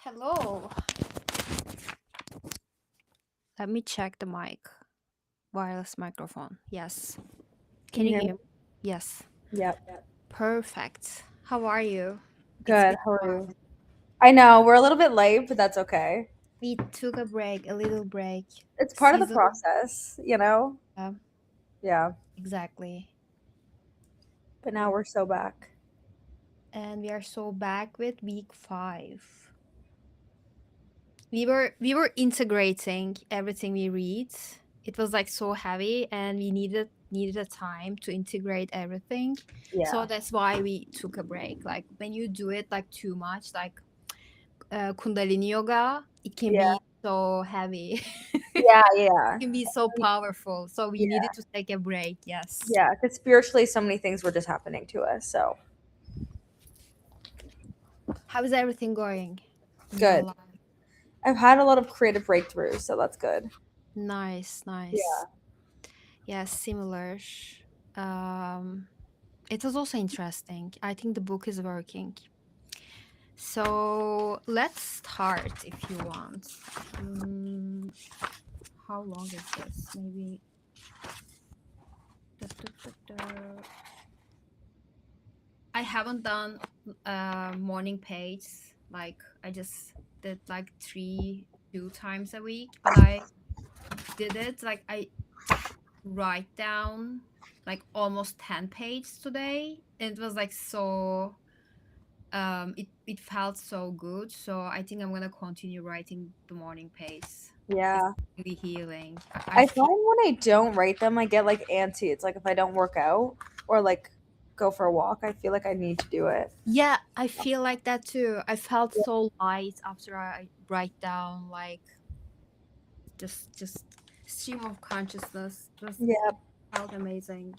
Hello. Let me check the mic. Wireless microphone. Yes. Can Can you you hear me? hear me? Yes. Yep. Perfect. How are you? It's Good. been How are a you? while. I know we're a little bit late, but that's okay. We took a break, a little break. It's part of the Season. process, you know? Yeah, Yeah. exactly. But now we're so back. And we are so back with week 5. We were integrating everything we read. It was like so heavy and we needed a time to integrate everything. So Yeah. that's why we took a break. Like when you do it like too much, like Kundalini yoga, it can Yeah. be so heavy. Yeah. Yeah. Can be so powerful. So we Yeah. needed to take a break. Yes. Yeah. Because spiritually, so many things were just happening to us. So How is everything going in your good. life? I've had a lot of creative breakthroughs, so that's good. Nice, Yeah. nice. Yes, similar. Um, it was also interesting. I think the book is working. So let's start if you want. Mm, how long is this? Maybe. Da, da, da, da. I haven't done morning pages. Like I just did like 2 times a week, but I did it like I write down like almost 10 pages today. It was like so it felt so good. So I think I'm gonna continue writing the morning pages. It's Yeah. really healing. I I feel find when I don't write them, I get like antsy. It's like if I don't work out or like go for a walk, I feel like I need to do it. yeah, I feel like that too. I felt so light after I write down like just stream of consciousness. Just Yeah. felt amazing.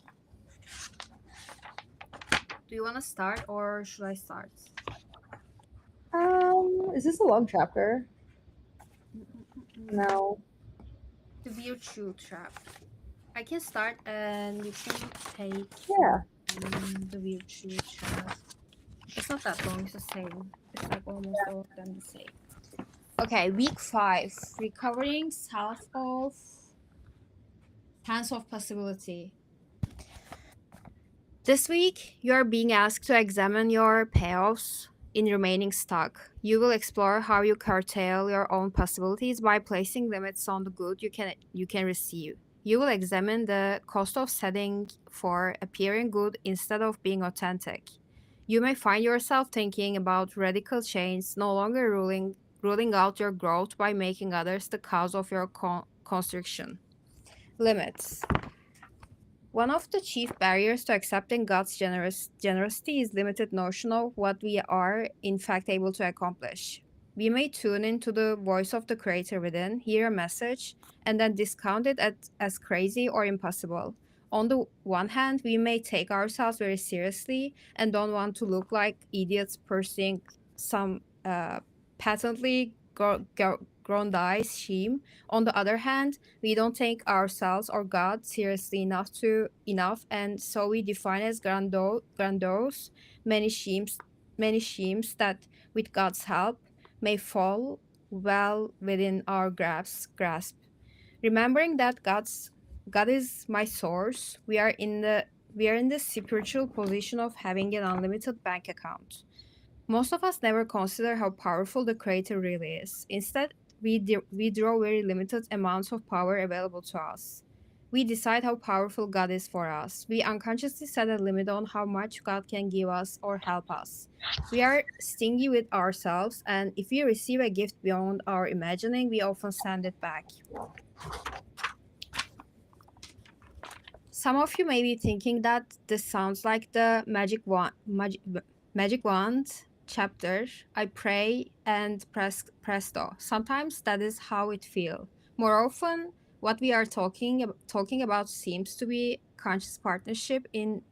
Do you want to start or should I start? Is this a long chapter? Mm-mm-mm-mm. No. The virtue trap. I can start and you can take Yeah. the virtue trap. It's not that long, it's the same. It's like almost all of them the same. Okay, week 5. Recovering self of sense of possibility. This week, you are being asked to examine your payoffs in remaining stock. You will explore how you curtail your own possibilities by placing limits on the good you can receive. You will examine the cost of setting for appearing good instead of being authentic. You may find yourself thinking about radical change, no longer ruling out your growth by making others the cause of your constriction. Limits. One of the chief barriers to accepting God's generosity is limited notion of what we are in fact able to accomplish. We may tune into the voice of the creator within, hear a message, and then discount it as crazy or impossible. On the one hand, we may take ourselves very seriously and don't want to look like idiots pursuing some patently grandiose scheme. On the other hand, we don't take ourselves or God seriously enough, and so we define as grandiose many schemes that, with God's help, may fall well within our grasp. Remembering that God is my source, we are in the spiritual position of having an unlimited bank account. Most of us never consider how powerful the Creator really is. Instead, we draw very limited amounts of power available to us. We decide how powerful God is for us. We unconsciously set a limit on how much God can give us or help us. We are stingy with ourselves, and if we receive a gift beyond our imagining, we often send it back. Some of you may be thinking that this sounds like the magic wand chapter. I pray and presto. Sometimes that is how it feels. More often, what we are talking about seems to be conscious partnerships in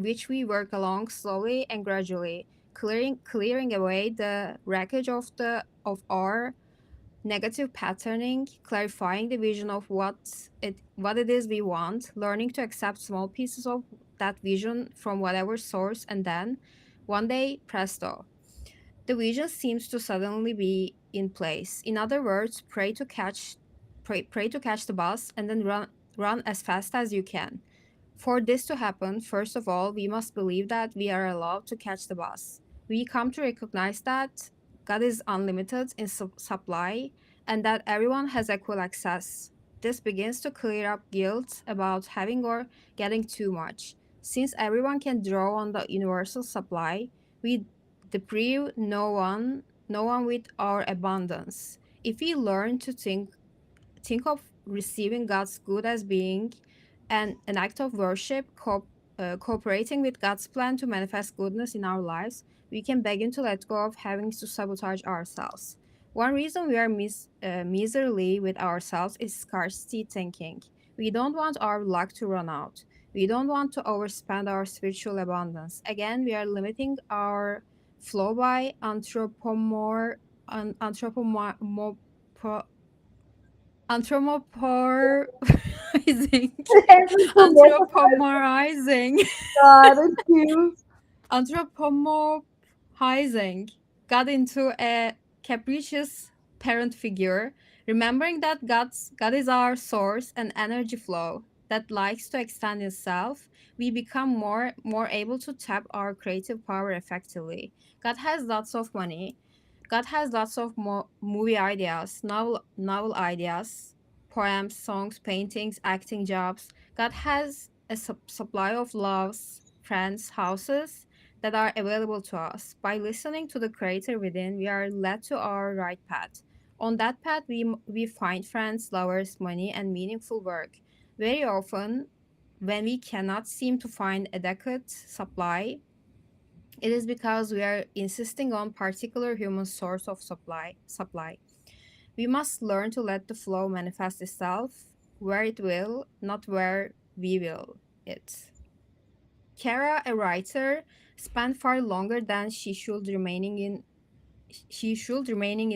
which we work along slowly and gradually, clearing away the wreckage of our negative patterning, clarifying the vision of what it is we want, learning to accept small pieces of that vision from whatever source, and then one day, presto, The vision seems to suddenly be in place. In other words, pray to catch the bus and then run as fast as you can. For this to happen, first of all, we must believe that we are allowed to catch the bus. We come to recognize that God is unlimited in supply and that everyone has equal access. This begins to clear up guilt about having or getting too much. Since everyone can draw on the universal supply, we deprive no one with our abundance. If we learn to think of receiving God's good as being an act of worship, cooperating with God's plan to manifest goodness in our lives, we can begin to let go of having to sabotage ourselves. One reason we are miserly with ourselves is scarcity thinking. We don't want our luck to run out. We don't want to overspend our spiritual abundance. Again, we are limiting our flow by anthropomorphizing anthropomorphizing anthropomorphizing God, it's you. anthropomorphizing God into a capricious parent figure, remembering that God is our source and energy flow that likes to extend itself. We become more able to tap our creative power effectively. God has lots of money. God has lots of movie ideas, novel ideas, poems, songs, paintings, acting jobs. God has a supply of loves, friends, houses that are available to us. By listening to the Creator within, we are led to our right path. On that path, we find friends, lovers, money, and meaningful work. Very often, when we cannot seem to find adequate supply, it is because we are insisting on particular human source of supply. We must learn to let the flow manifest itself where it will, not where we will it. Kara, a writer, spent far longer than she should remaining in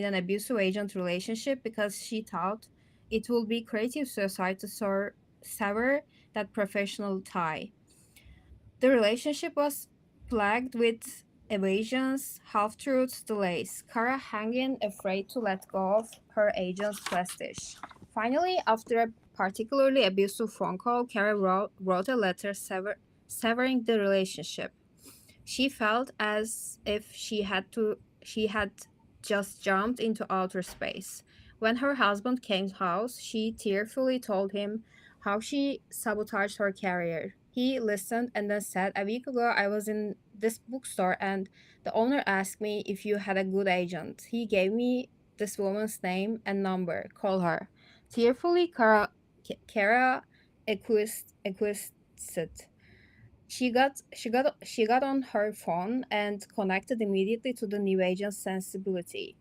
an abusive agent relationship because she thought it would be creative suicide to sever that professional tie. The relationship was plagued with evasions, half truths, delays. Kara hanging afraid to let go of her agent's prestige. Finally, after a particularly abusive phone call, Kara wrote a letter severing the relationship. She felt as if she had just jumped into outer space. When her husband came to house, she tearfully told him how she sabotaged her career. He listened and then said, "A week ago I was in this bookstore and the owner asked me if you had a good agent. He gave me this woman's name and number. Call her." Tearfully, Kara acquiesced. She got on her phone and connected immediately to the new agent's sensibility.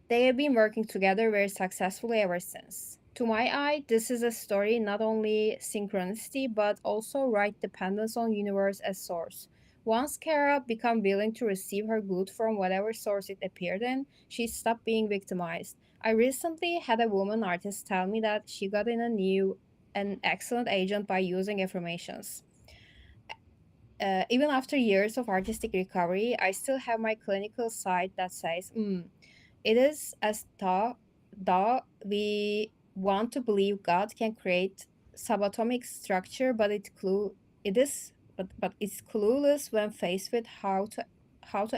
They have been working together very successfully ever since. To my eye, this is a story not only synchronicity but also right dependence on universe as source. Once Kara became willing to receive her good from whatever source it appeared in, she stopped being victimized. I recently had a woman artist tell me that she got in a new an excellent agent by using affirmations. Even after years of artistic recovery, I still have my clinical side that says, it is as though we want to believe God can create subatomic structure, but it's clueless when faced with how to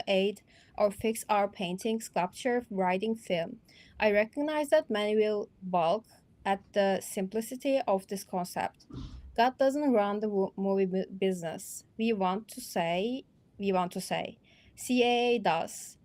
aid or fix our painting, sculpture, writing, film. I recognize that many will balk at the simplicity of this concept. God doesn't run the movie business. We want to say. CAA does.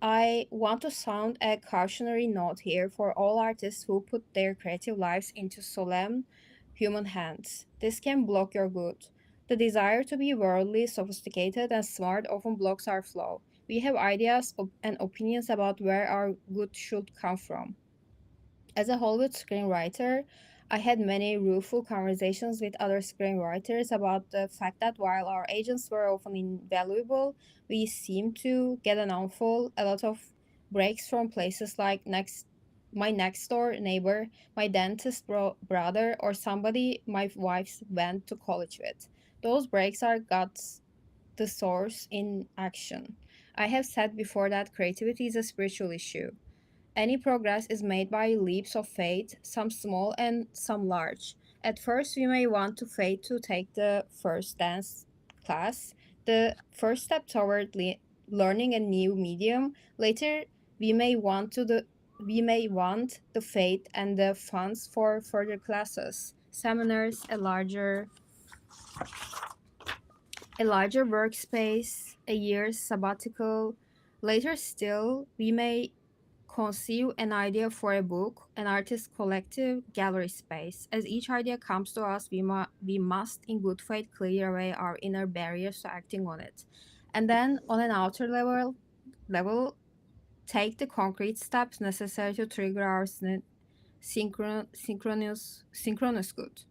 I want to sound a cautionary note here for all artists who put their creative lives into solemn human hands. This can block your good. The desire to be worldly, sophisticated, and smart often blocks our flow. We have ideas and opinions about where our good should come from. As a Hollywood screenwriter, I had many rueful conversations with other screenwriters about the fact that while our agents were often invaluable, we seemed to get a lot of breaks from places like my next door neighbor, my dentist brother, or somebody my wife went to college with. Those breaks are God's the source in action. I have said before that creativity is a spiritual issue. Any progress is made by leaps of faith, some small and some large. At first, we may want to faith to take the first dance class, the first step toward learning a new medium. Later, we may want to the we may want the faith and the funds for further classes, seminars, a larger workspace, a year's sabbatical. Later still, we may conceive an idea for a book, an artist collective, gallery space. As each idea comes to us, we must, in good faith, clear away our inner barriers to acting on it. And then, on an outer level, take the concrete steps necessary to trigger our synchronous good.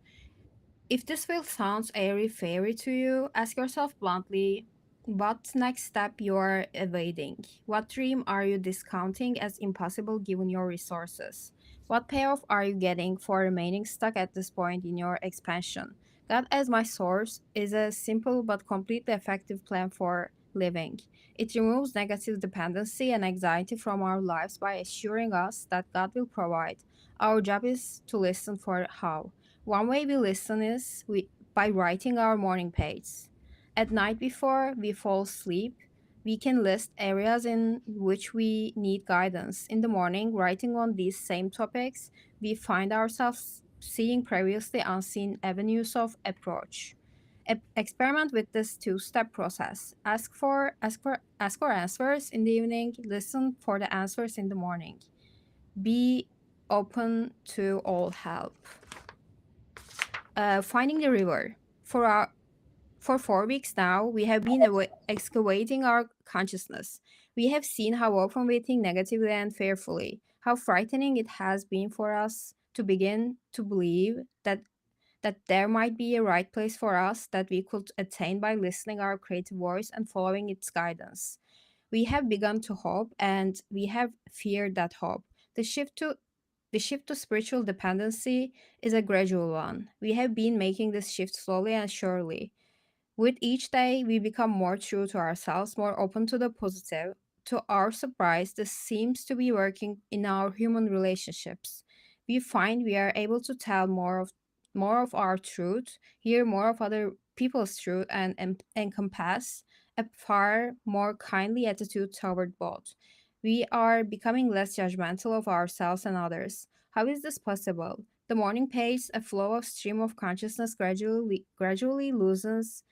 If this will sound airy fairy to you, ask yourself bluntly what next step you are evading? What dream are you discounting as impossible given your resources? What payoff are you getting for remaining stuck at this point in your expansion? God as my source is a simple but completely effective plan for living. It removes negative dependency and anxiety from our lives by assuring us that God will provide. Our job is to listen for how. One way we listen is by writing our morning page. At night before we fall asleep, we can list areas in which we need guidance. In the morning, writing on these same topics, we find ourselves seeing previously unseen avenues of approach. Experiment with this two-step process. Ask for answers in the evening, listen for the answers in the morning. Be open to all help. Finding the river. For 4 weeks now, we have been excavating our consciousness. We have seen how often we think negatively and fearfully, how frightening it has been for us to begin to believe that there might be a right place for us that we could attain by listening our creative voice and following its guidance. We have begun to hope and we have feared that hope. The shift to the shift to spiritual dependency is a gradual one. We have been making this shift slowly and surely. With each day, we become more true to ourselves, more open to the positive. To our surprise, this seems to be working in our human relationships. We find we are able to tell more of our truth, hear more of other people's truth, and encompass a far more kindly attitude toward both. We are becoming less judgmental of ourselves and others. How is this possible? The morning pace, a flow of stream of consciousness gradually loosens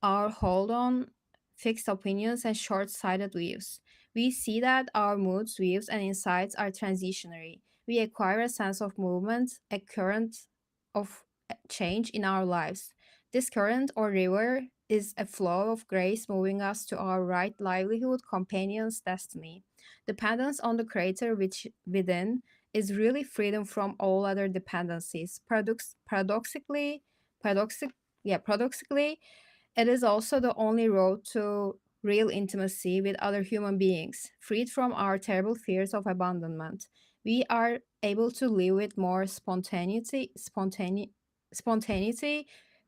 our hold on fixed opinions and short sighted views. We see that our moods, views, and insights are transitionary. We acquire a sense of movement, a current of change in our lives. This current or river is a flow of grace moving us to our right livelihood, companion's destiny. Dependence on the Creator which within is really freedom from all other dependencies. Paradoxically, it is also the only road to real intimacy with other human beings, freed from our terrible fears of abandonment. We are able to live with more spontaneity,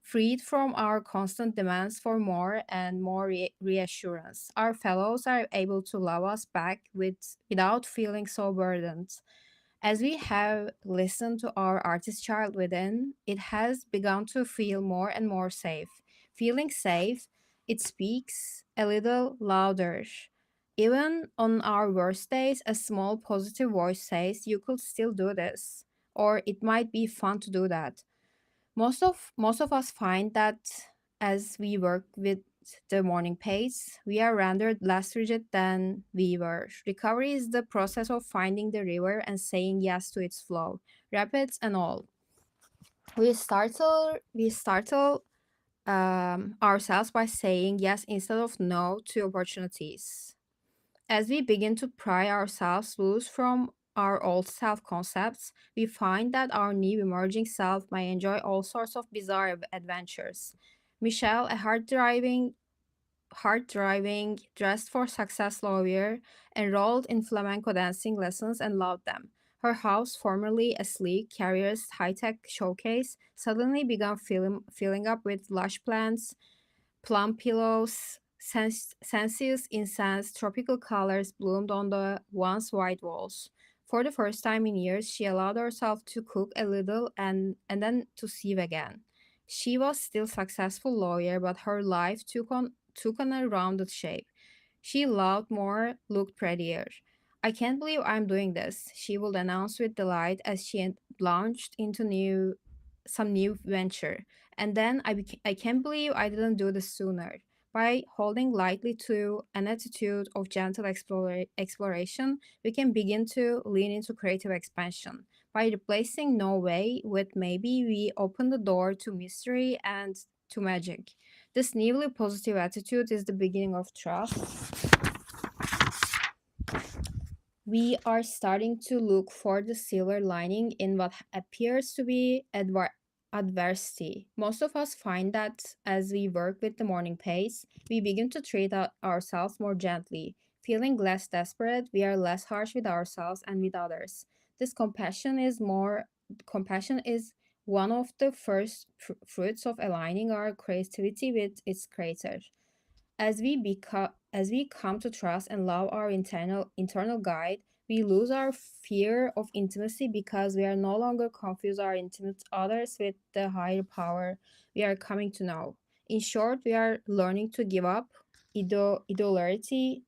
freed from our constant demands for more and more reassurance. Our fellows are able to love us back without feeling so burdened. As we have listened to our artist child within, it has begun to feel more and more safe. Feeling safe, it speaks a little louder. Even on our worst days, a small positive voice says, "You could still do this," or "It might be fun to do that." Most of us find that as we work with the morning pace, we are rendered less rigid than we were. Recovery is the process of finding the river and saying yes to its flow, rapids and all. We startle ourselves by saying yes instead of no to opportunities. As we begin to pry ourselves loose from our old self concepts, we find that our new emerging self may enjoy all sorts of bizarre adventures. Michelle, a hard driving, dressed for success lawyer, enrolled in flamenco dancing lessons and loved them. Her house, formerly a sleek, carrier's high tech showcase, suddenly began filling up with lush plants, plum pillows, sensuous incense, tropical colors bloomed on the once white walls. For the first time in years, she allowed herself to cook a little and then to sieve again. She was still successful lawyer, but her life took on a rounded shape. She loved more, looked prettier. I can't believe I'm doing this, she would announce with delight as she launched into some new venture. And then I can't believe I didn't do this sooner. By holding lightly to an attitude of gentle exploration, we can begin to lean into creative expansion. By replacing no way with maybe, we open the door to mystery and to magic. This newly positive attitude is the beginning of trust. We are starting to look for the silver lining in what appears to be adversity. Most of us find that as we work with the morning pace, we begin to treat ourselves more gently. Feeling less desperate, we are less harsh with ourselves and with others. This compassion is one of the first fruits of aligning our creativity with its creator. As we come to trust and love our internal guide, we lose our fear of intimacy because we are no longer confuse our intimate others with the higher power we are coming to know. In short, we are learning to give up idolatry,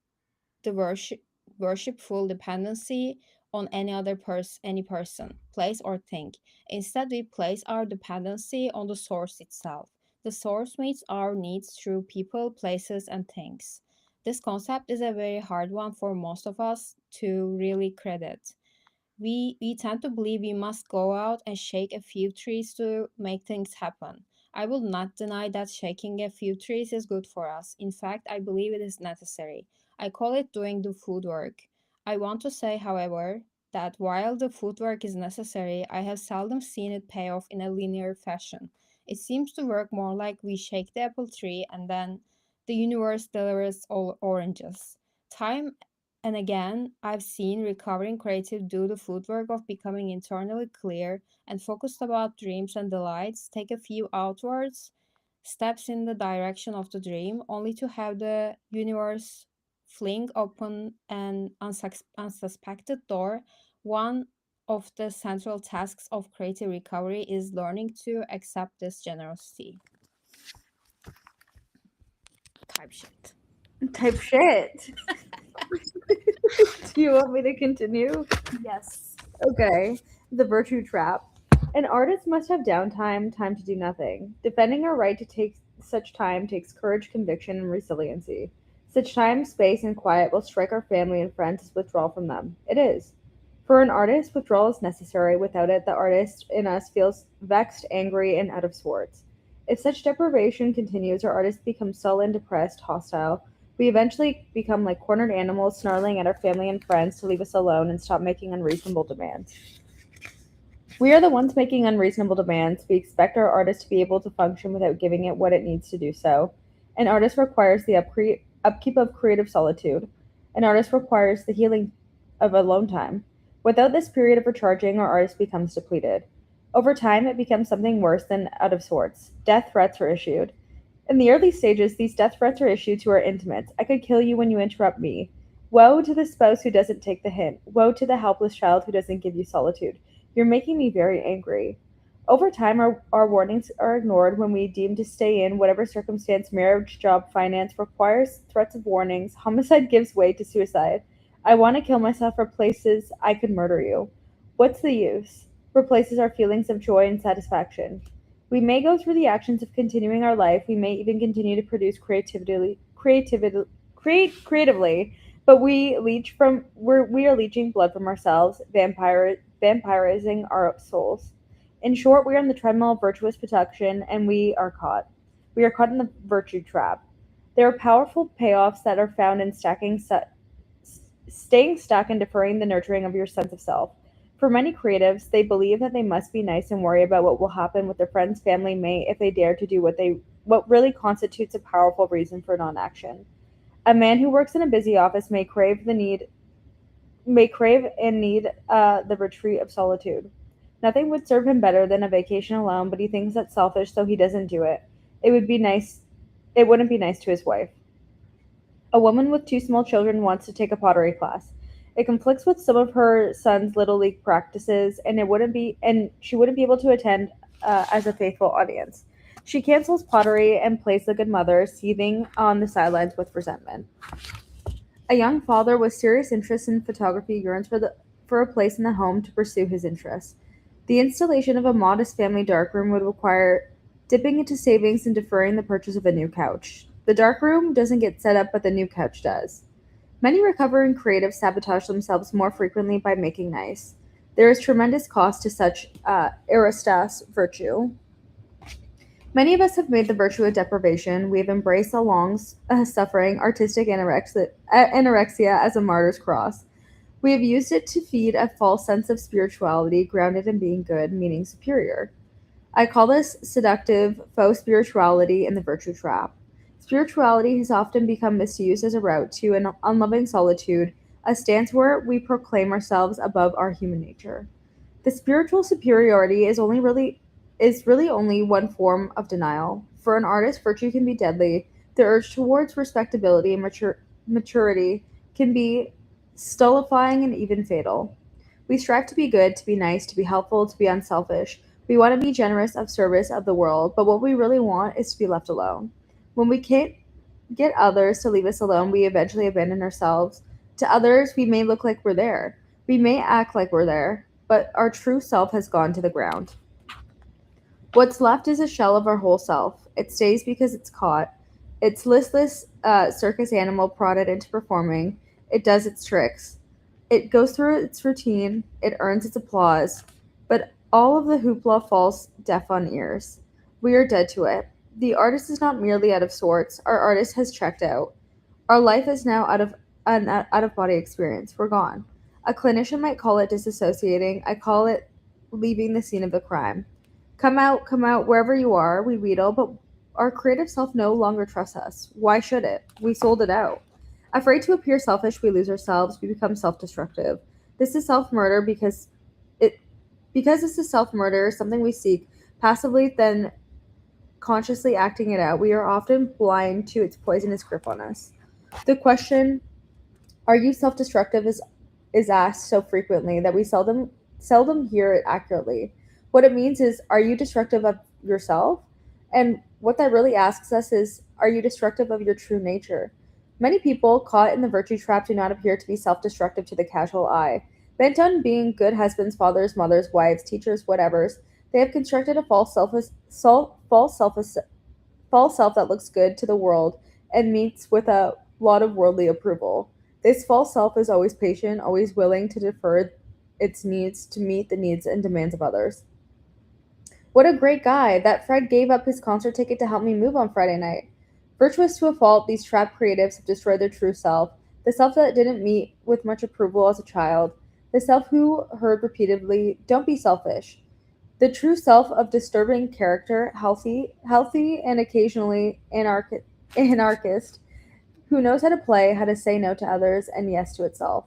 the worshipful dependency on any person, place, or thing. Instead, we place our dependency on the source itself. The source meets our needs through people, places, and things. This concept is a very hard one for most of us to really credit. We tend to believe we must go out and shake a few trees to make things happen. I will not deny that shaking a few trees is good for us. In fact, I believe it is necessary. I call it doing the footwork. I want to say, however, that while the footwork is necessary, I have seldom seen it pay off in a linear fashion. It seems to work more like we shake the apple tree and then the universe delivers all oranges. Time and again, I've seen recovering creative do the footwork of becoming internally clear and focused about dreams and delights, take a few outwards steps in the direction of the dream, only to have the universe fling open an unsuspected door. One of the central tasks of creative recovery is learning to accept this generosity. Type shit. Type shit. Do you want me to continue? Yes. Okay. The virtue trap. An artist must have downtime, time to do nothing. Defending our right to take such time takes courage, conviction, and resiliency. Such time, space, and quiet will strike our family and friends as withdrawal from them. It is. For an artist, withdrawal is necessary. Without it, the artist in us feels vexed, angry, and out of sorts. If such deprivation continues, our artists become sullen, depressed, hostile. We eventually become like cornered animals, snarling at our family and friends to leave us alone and stop making unreasonable demands. We are the ones making unreasonable demands. We expect our artist to be able to function without giving it what it needs to do so. An artist requires the upkeep of creative solitude. An artist requires the healing of alone time. Without this period of recharging, our artist becomes depleted. Over time, it becomes something worse than out of sorts. Death threats are issued. In the early stages, these death threats are issued to our intimates. I could kill you when you interrupt me. Woe to the spouse who doesn't take the hint. Woe to the helpless child who doesn't give you solitude. You're making me very angry. Over time, our warnings are ignored when we deem to stay in whatever circumstance, marriage, job, finance, requires threats of warnings. Homicide gives way to suicide. I want to kill myself replaces I could murder you. What's the use? Replaces our feelings of joy and satisfaction. We may go through the actions of continuing our life. We may even continue to produce creatively, but we are leeching blood from ourselves, vampirizing our souls. In short, we are on the treadmill of virtuous production, and we are caught. We are caught in the virtue trap. There are powerful payoffs that are found in staying stuck and deferring the nurturing of your sense of self. For many creatives, they believe that they must be nice and worry about what will happen with their friends, family, mate if they dare to do what really constitutes a powerful reason for non-action. A man who works in a busy office may crave and need the retreat of solitude. Nothing would serve him better than a vacation alone, but he thinks that's selfish, so he doesn't do it. It would be nice. It wouldn't be nice to his wife. A woman with two small children wants to take a pottery class. It conflicts with some of her son's little league practices, and she wouldn't be able to attend as a faithful audience. She cancels pottery and plays the good mother, seething on the sidelines with resentment. A young father with serious interest in photography yearns for a place in the home to pursue his interests. The installation of a modest family darkroom would require dipping into savings and deferring the purchase of a new couch. The darkroom doesn't get set up, but the new couch does. Many recovering creatives sabotage themselves more frequently by making nice. There is tremendous cost to such aristas virtue. Many of us have made the virtue of deprivation. We have embraced a long suffering artistic anorexia as a martyr's cross. We have used it to feed a false sense of spirituality grounded in being good, meaning superior. I call this seductive faux spirituality in the virtue trap. Spirituality has often become misused as a route to an unloving solitude, a stance where we proclaim ourselves above our human nature. The spiritual superiority is really only one form of denial. For an artist, virtue can be deadly. The urge towards respectability and maturity can be stultifying and even fatal. We strive to be good, to be nice, to be helpful, to be unselfish. We want to be generous of service of the world, but what we really want is to be left alone. When we can't get others to leave us alone, we eventually abandon ourselves. To others, we may look like we're there. We may act like we're there, but our true self has gone to the ground. What's left is a shell of our whole self. It stays because it's caught. It's listless circus animal prodded into performing. It does its tricks. It goes through its routine. It earns its applause. But all of the hoopla falls deaf on ears. We are dead to it. The artist is not merely out of sorts. Our artist has checked out. Our life is now out of an out of body experience. We're gone. A clinician might call it disassociating. I call it leaving the scene of the crime. Come out, wherever you are, we wheedle, but our creative self no longer trusts us. Why should it? We sold it out. Afraid to appear selfish, we lose ourselves, we become self destructive. This is self murder it because this is self murder, something we seek passively, then consciously acting it out. We are often blind to its poisonous grip on us. The question, are you self destructive, is asked so frequently that we seldom hear it accurately. What it means is, are you destructive of yourself? And what that really asks us is, are you destructive of your true nature? Many people caught in the virtue trap do not appear to be self destructive to the casual eye. Bent on being good husbands, fathers, mothers, wives, teachers, whatevers, they have constructed a false self that looks good to the world and meets with a lot of worldly approval. This false self is always patient, always willing to defer its needs to meet the needs and demands of others. What a great guy! That Fred gave up his concert ticket to help me move on Friday night. Virtuous to a fault, these trapped creatives have destroyed their true self, the self that didn't meet with much approval as a child, the self who heard repeatedly, "Don't be selfish." The true self of disturbing character, healthy and occasionally anarchist, who knows how to play, how to say no to others and yes to itself.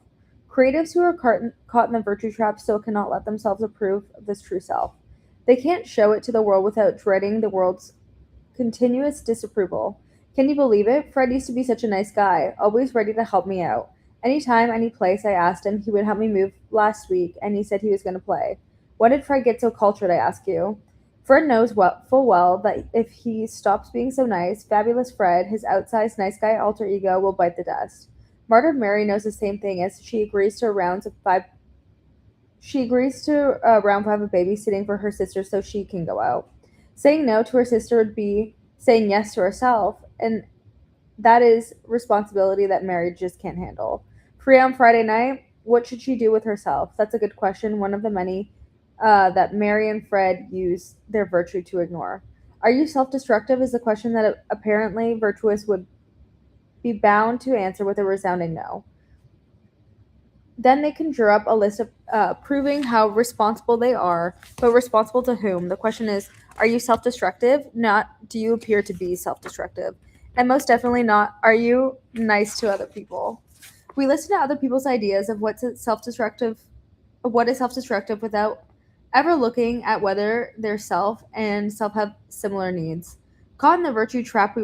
Creatives who are caught in the virtue trap still cannot let themselves approve of this true self. They can't show it to the world without dreading the world's continuous disapproval. Can you believe it? Fred used to be such a nice guy, always ready to help me out. Anytime, any place I asked him, he would help me move last week, and he said he was going to play. When did Fred get so cultured, I ask you? Fred knows full well that if he stops being so nice, fabulous Fred, his outsized nice guy alter ego, will bite the dust. Martyred Mary knows the same thing as she agrees to round five of babysitting for her sister so she can go out. Saying no to her sister would be saying yes to herself, and that is responsibility that Mary just can't handle. Free on Friday night, what should she do with herself? That's a good question, one of the many that Mary and Fred use their virtue to ignore. Are you self destructive? Is a question that apparently virtuous would be bound to answer with a resounding no. Then they conjure up a list of proving how responsible they are, but responsible to whom? The question is, are you self destructive? Not, do you appear to be self destructive? And most definitely not, are you nice to other people? We listen to other people's ideas of what is self destructive without ever looking at whether their self and self have similar needs. Caught in the virtue trap, we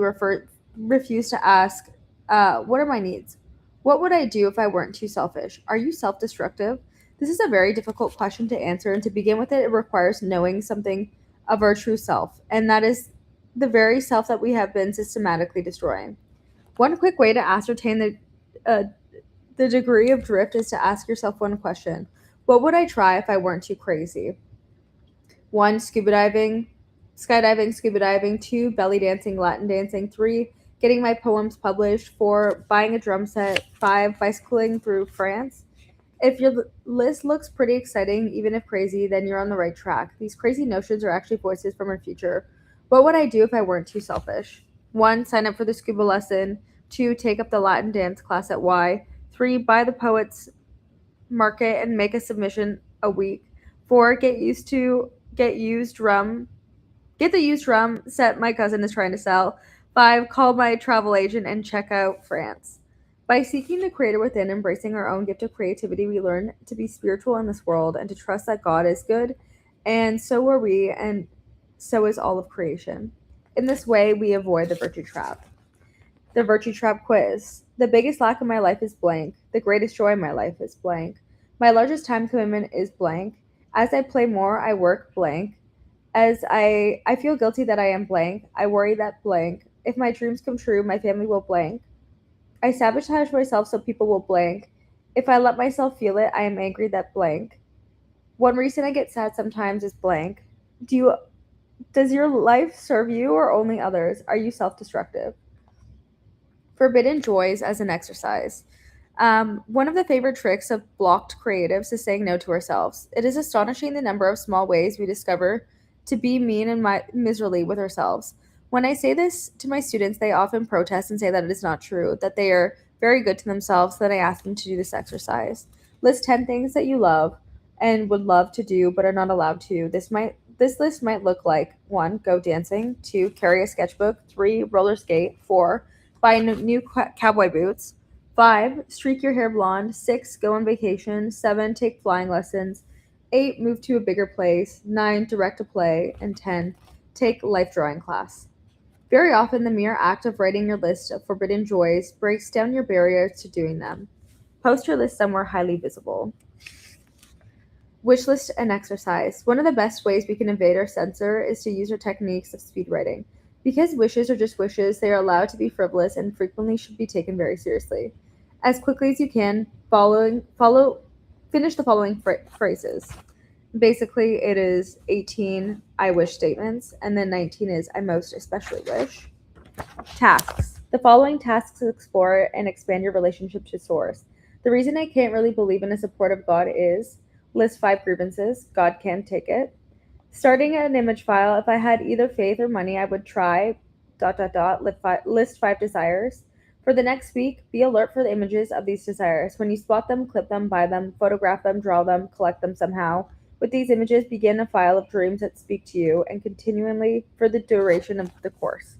refuse to ask What are my needs? What would I do if I weren't too selfish? Are you self destructive? This is a very difficult question to answer, and to begin with, it requires knowing something of our true self, and that is the very self that we have been systematically destroying. One quick way to ascertain uh, the degree of drift is to ask yourself one question: what would I try if I weren't too crazy? One, scuba diving, skydiving, scuba diving. Two, belly dancing, Latin dancing. Three, getting my poems published. Four, buying a drum set. Five, bicycling through France. If your list looks pretty exciting, even if crazy, then you're on the right track. These crazy notions are actually voices from our future. What would I do if I weren't too selfish? One, sign up for the scuba lesson. Two, take up the Latin dance class at Y. Three, buy the poets market and make a submission a week. Four, get used rum. Get the used rum set my cousin is trying to sell. Five, call my travel agent and check out France. By seeking the creator within, embracing our own gift of creativity, we learn to be spiritual in this world and to trust that God is good, and so are we, and so is all of creation. In this way, we avoid the virtue trap. The virtue trap quiz. The biggest lack of my life is blank. The greatest joy in my life is blank. My largest time commitment is blank. As I play more, I work blank. I feel guilty that I am blank. I worry that blank. If my dreams come true, my family will blank. I sabotage myself so people will blank. If I let myself feel it, I am angry that blank. One reason I get sad sometimes is blank. Do you does your life serve you or only others? Are you self-destructive? Forbidden joys as an exercise. One of the favorite tricks of blocked creatives is saying no to ourselves. It is astonishing the number of small ways we discover to be mean and miserly with ourselves. When I say this to my students, they often protest and say that it is not true, that they are very good to themselves. Then I ask them to do this exercise. List 10 things that you love and would love to do but are not allowed to. This list might look like: 1, go dancing; 2, carry a sketchbook; 3, roller skate; 4, buy new cowboy boots; 5, streak your hair blonde; 6, go on vacation; 7, take flying lessons; 8, move to a bigger place; 9, direct a play; and 10, take life drawing class. Very often, the mere act of writing your list of forbidden joys breaks down your barriers to doing them. Post your list somewhere highly visible. Wish list and exercise. One of the best ways we can evade our censor is to use our techniques of speed writing. Because wishes are just wishes, they are allowed to be frivolous and frequently should be taken very seriously. As quickly as you can, finish the following phrases. Basically, it is 18 I wish statements, and then 19 is I most especially wish. Tasks. The following tasks explore and expand your relationship to Source. The reason I can't really believe in a support God is: list 5 grievances. God can take it. Starting an image file. If I had either faith or money, I would try list 5 desires. For the next week, be alert for the images of these desires. When you spot them, clip them, buy them, photograph them, draw them, collect them somehow. With these images, begin a file of dreams that speak to you and continually for the duration of the course.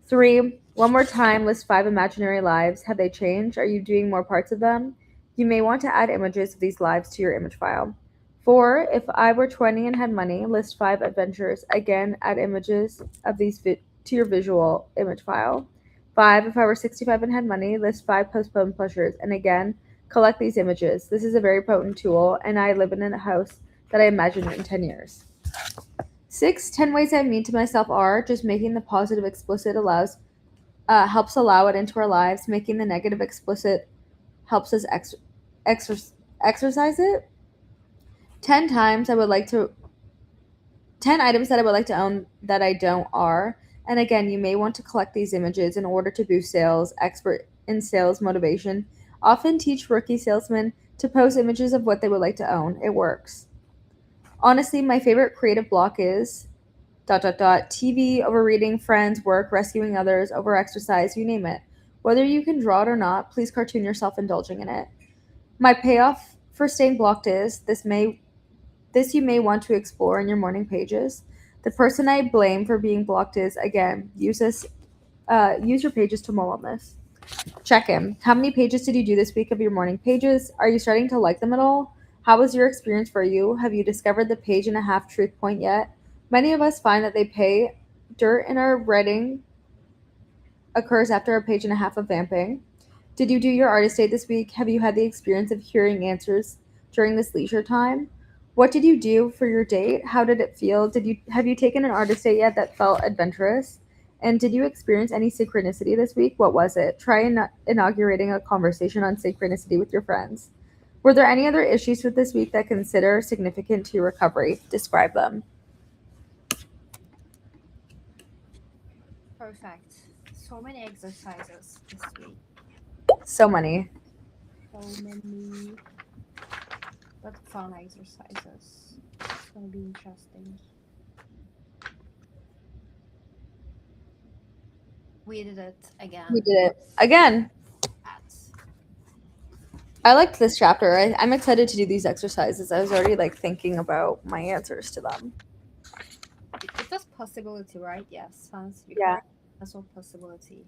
3, one more time, list 5 imaginary lives. Have they changed? Are you doing more parts of them? You may want to add images of these lives to your image file. 4, if I were 20 and had money, list 5 adventures. Again, add images of these to your visual image file. 5, if I were 65 and had money, list 5 postponed pleasures. And again, collect these images. This is a very potent tool, and I live in a house that I imagined in 10 years. 6, 10 ways I'm mean to myself are: just making the positive explicit helps allow it into our lives. Making the negative explicit helps us exercise it. 10 times I would like to 10 items that I would like to own that I don't are. And again, you may want to collect these images in order to boost sales. Expert in sales motivation often teach rookie salesmen to post images of what they would like to own. It works. Honestly, my favorite creative block is TV, overreading, friends, work, rescuing others, overexercise, you name it. Whether you can draw it or not, please cartoon yourself indulging in it. My payoff for staying blocked is this you may want to explore in your morning pages. The person I blame for being blocked is, again, use your pages to mull on this. Check in. How many pages did you do this week of your morning pages? Are you starting to like them at all? How was your experience for you? Have you discovered the page and a half truth point yet? Many of us find that they pay dirt in our writing occurs after a page and a half of vamping. Did you do your artist date this week? Have you had the experience of hearing answers during this leisure time? What did you do for your date? How did it feel? Did you have you taken an artist date yet that felt adventurous? And did you experience any synchronicity this week? What was it? Try inaugurating a conversation on synchronicity with your friends. Were there any other issues with this week that consider significant to your recovery? Describe them. Perfect. So many exercises this week. So many. So many, but fun exercises. It's gonna be interesting. We did it again. We did it again. At- I liked this chapter. I'm excited to do these exercises. I was already like thinking about my answers to them. It was possibility, right? Yes. Sounds Yeah. That's all possibility.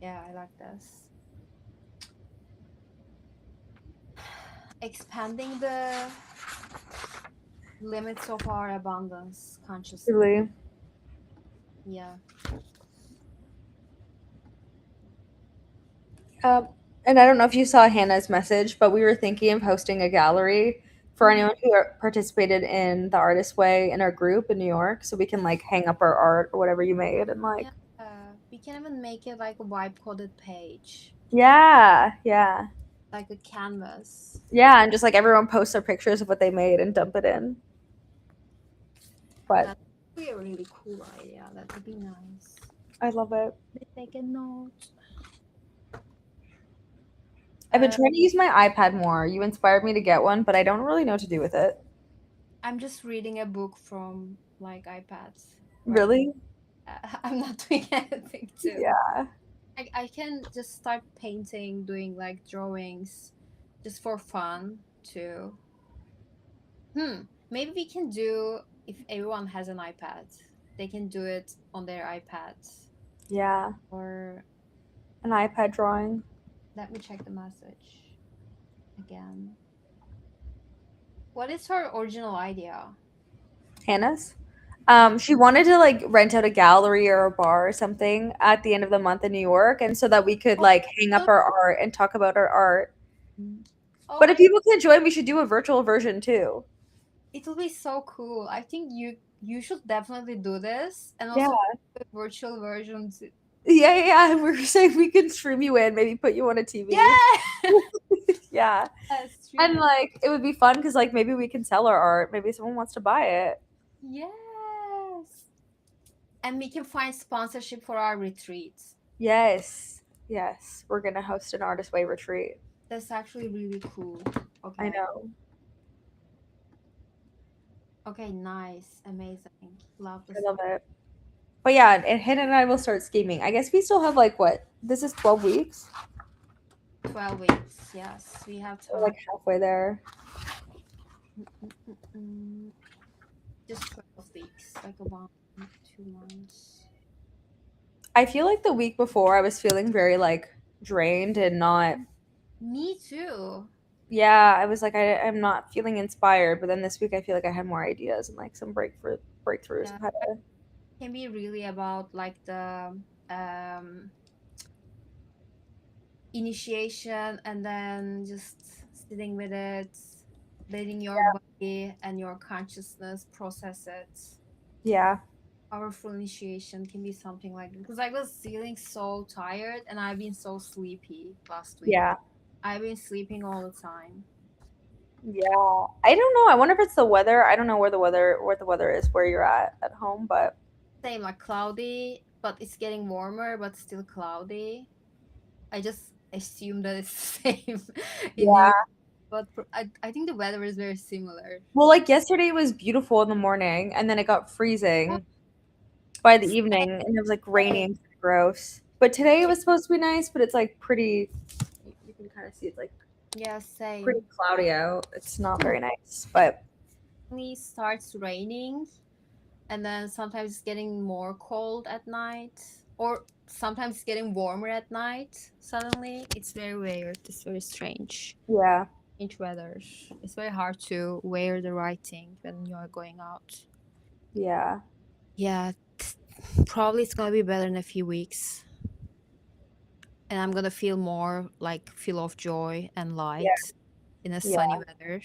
Yeah, I like this. Expanding the limits of our abundance consciousness. Really. Yeah. And I don't know if you saw Hannah's message, but we were thinking of hosting a gallery for Mhm. anyone who participated in the Artist Way in our group in New York, so we can like hang up our art or whatever you made and like. We can even make it like a vibe coded page, Yeah, like a canvas. and just like everyone posts their pictures of what they made and dump it in. But That would be a really cool idea. That would be nice. I love it. Take a note. I've been trying to use my iPad more. You inspired me to get one, but I don't really know what to do with it. I'm just reading a book from like iPads. Really? I'm not doing anything too. Yeah. I can just start painting, doing like drawings, just for fun too. Maybe we can do, if everyone has an iPad, they can do it on their iPads. Yeah. Or an iPad drawing. Let me check the message again. What is her original idea? Hannah's. She wanted to like rent out a gallery or a bar or something at the end of the month in New York, and so that we could like hang up our art and talk about our art. But if people can join, we should do a virtual version too. It will be so cool. I think you should definitely do this, and also the virtual versions. Yeah. We're saying we can stream you in, maybe put you on a TV. Yeah. Yeah. And like it would be fun because like maybe we can sell our art. Maybe someone wants to buy it. Yes. And we can find sponsorship for our retreats. Yes. We're gonna host an Artist Way retreat. That's actually really cool. Okay. I know. Okay, nice. Amazing. Love this. I love it. But yeah, and Hannah and I will start scheming. I guess we still have like what? This is 12 weeks? 12 weeks, yes. We have We're like halfway there. Just 12 weeks, like about 2 months. I feel like the week before I was feeling very like drained and not. Me too. Yeah, I was like I'm not feeling inspired, but then this week I feel like I had more ideas and like some breakthroughs. Yeah. It can be really about like the initiation and then just sitting with it, letting your body and your consciousness process it. Yeah. Powerful initiation can be something like, because I was feeling so tired and I've been so sleepy last week. Yeah. I've been sleeping all the time. Yeah. I don't know. I wonder if it's the weather. I don't know what the weather is where you're at home, but same, like cloudy, but it's getting warmer, but still cloudy. I just assume that it's the same. Yeah. But I think the weather is very similar. Well, like yesterday was beautiful in the morning, and then it got freezing by the evening, and it was like rainy and gross. But today it was supposed to be nice, but it's like pretty. You can kind of see it's like same. Pretty cloudy out. It's not very nice, but it starts raining, and then sometimes it's getting more cold at night, or sometimes it's getting warmer at night. Suddenly, it's very weird. It's very strange. Yeah. Strange weather. It's very hard to wear the right thing when you are going out. Yeah. Yeah. Probably it's gonna be better in a few weeks. and I'm gonna feel more like full of joy and Yeah. light in a sunny Yeah. weather.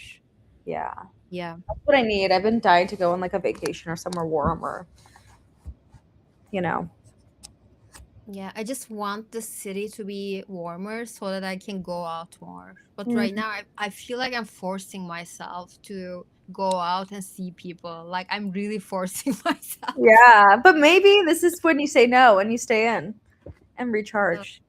Yeah. Yeah. That's what I need. I've been dying to go on like a vacation or somewhere warmer, you know. Yeah, I just want the city to be warmer so that I can go out more. But right Mm. now, I feel like I'm forcing myself to go out and see people. Like I'm really forcing myself. Yeah, but maybe this is when you say no and you stay in and Uh, recharge.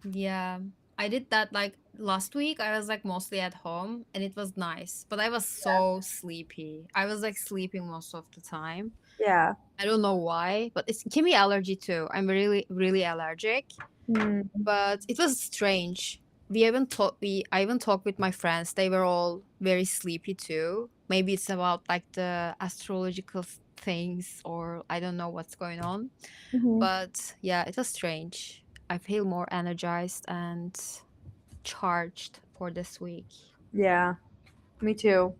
Yeah, I did that like last week. I was like mostly at home and it was nice, but I was so sleepy. I was like sleeping most of the time. Yeah. I don't know why, but it can be allergy too. I'm really, really allergic. Mm. But it was strange. I even talked with my friends. They were all very sleepy too. Maybe it's about like the astrological things or I don't know what's going on. Mhm. But yeah, it was strange. I feel more energized and charged for this week. Yeah, me too.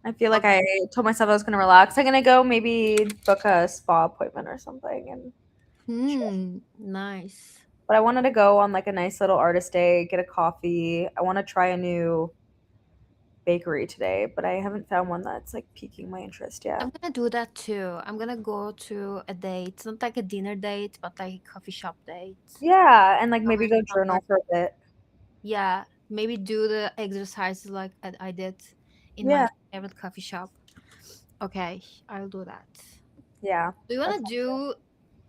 I feel like I Okay. told myself I was gonna relax. I'm gonna go maybe book a spa appointment or something and Nice. but I wanted to go on like a nice little artist day, get a coffee. I want to try a new bakery today, but I haven't found one that's like piquing my interest yet. I'm gonna do that too. I'm gonna go to a date, not like a dinner date, but like a coffee shop date. Yeah, and like maybe Somewhere go somewhere. journal for a bit. Yeah, maybe do the exercises like I did in my Yeah, favorite coffee shop. Okay, I'll do that. yeah. Do you want That's to do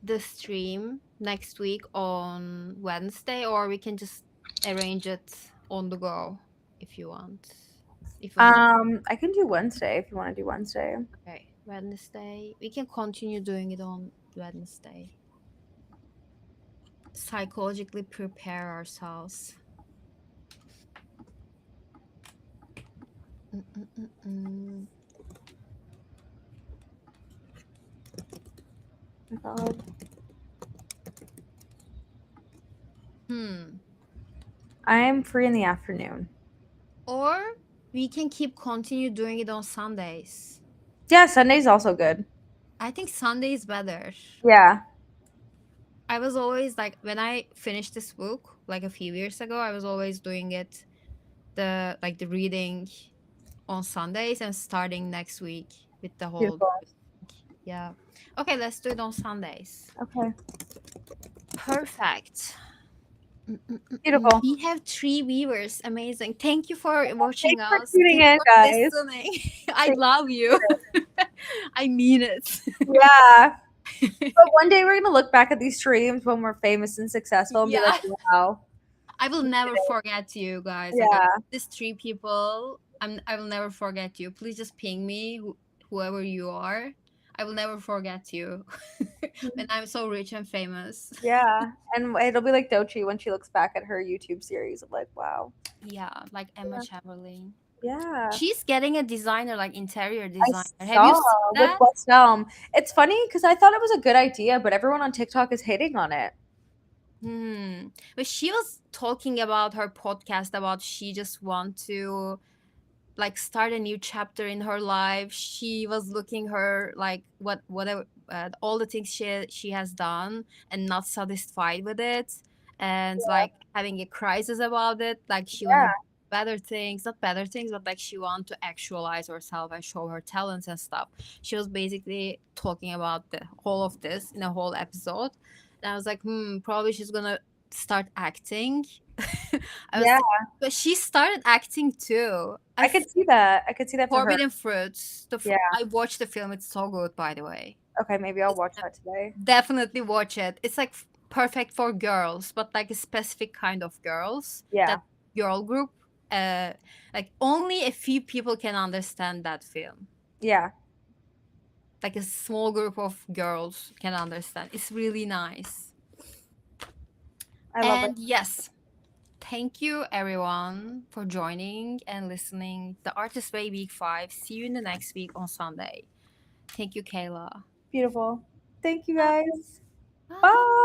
the stream next week on Wednesday, or we can just arrange it on the go if you want? If you want. I can do Wednesday if you want to do Wednesday. Okay, Wednesday. We can continue doing it on Wednesday. Psychologically prepare ourselves. Mm-mm-mm-mm. Oh my God. Hmm. I am free in the afternoon. Or we can keep continue doing it on Sundays. Yeah, Sunday's also good. I think Sunday is better. Yeah. I was always like when I finished this book like a few years ago, I was always doing it the reading on Sundays and starting next week with the whole Beautiful. yeah. Okay, let's do it on Sundays. Okay. Perfect. Beautiful. We have 3 viewers. Amazing. Thank you for watching Thanks for us. tuning Thank you in, for guys. listening. I Thank love you. I mean it. Yeah. But one day we're gonna look back at these streams when we're famous and successful and be like, Yeah. wow. I will never forget you guys. Like Yeah. these 3 people, I will never forget you. Please just ping me, whoever you are. I will never forget you when I'm so rich and famous. Yeah. And it'll be like Dochi when she looks back at her YouTube series of like, wow. Yeah, like Emma Yeah. Chamberlain. Yeah. She's getting a designer, like interior I designer. Have you saw seen with that? West Elm. It's funny because I thought it was a good idea, but everyone on TikTok is hating on it. But she was talking about her podcast about she just want to like start a new chapter in her life. She was looking her like whatever all the things she has done and not satisfied with it and like having a crisis about it. Like she Yeah. wanted better things, not better things, but like she want to actualize herself and show her talents and stuff. She was basically talking about the whole of this in a whole episode. And I was like, probably she's gonna start acting. I was Yeah. but she started acting too. I could see that. I could see that for her. Forbidden Fruits. Yeah. I watched the film. It's so good, by the way. Okay, maybe I'll watch that today. Definitely watch it. It's like perfect for girls, but like a specific kind of girls. Yeah. That girl group. Like only a few people can understand that film. Yeah. Like a small group of girls can understand. It's really nice. I love it. And yes, thank you everyone for joining and listening. The Artist Way Week 5. See you in the next week on Sunday. Thank you, Kayla. Beautiful. Thank you Bye. guys. Bye. Bye.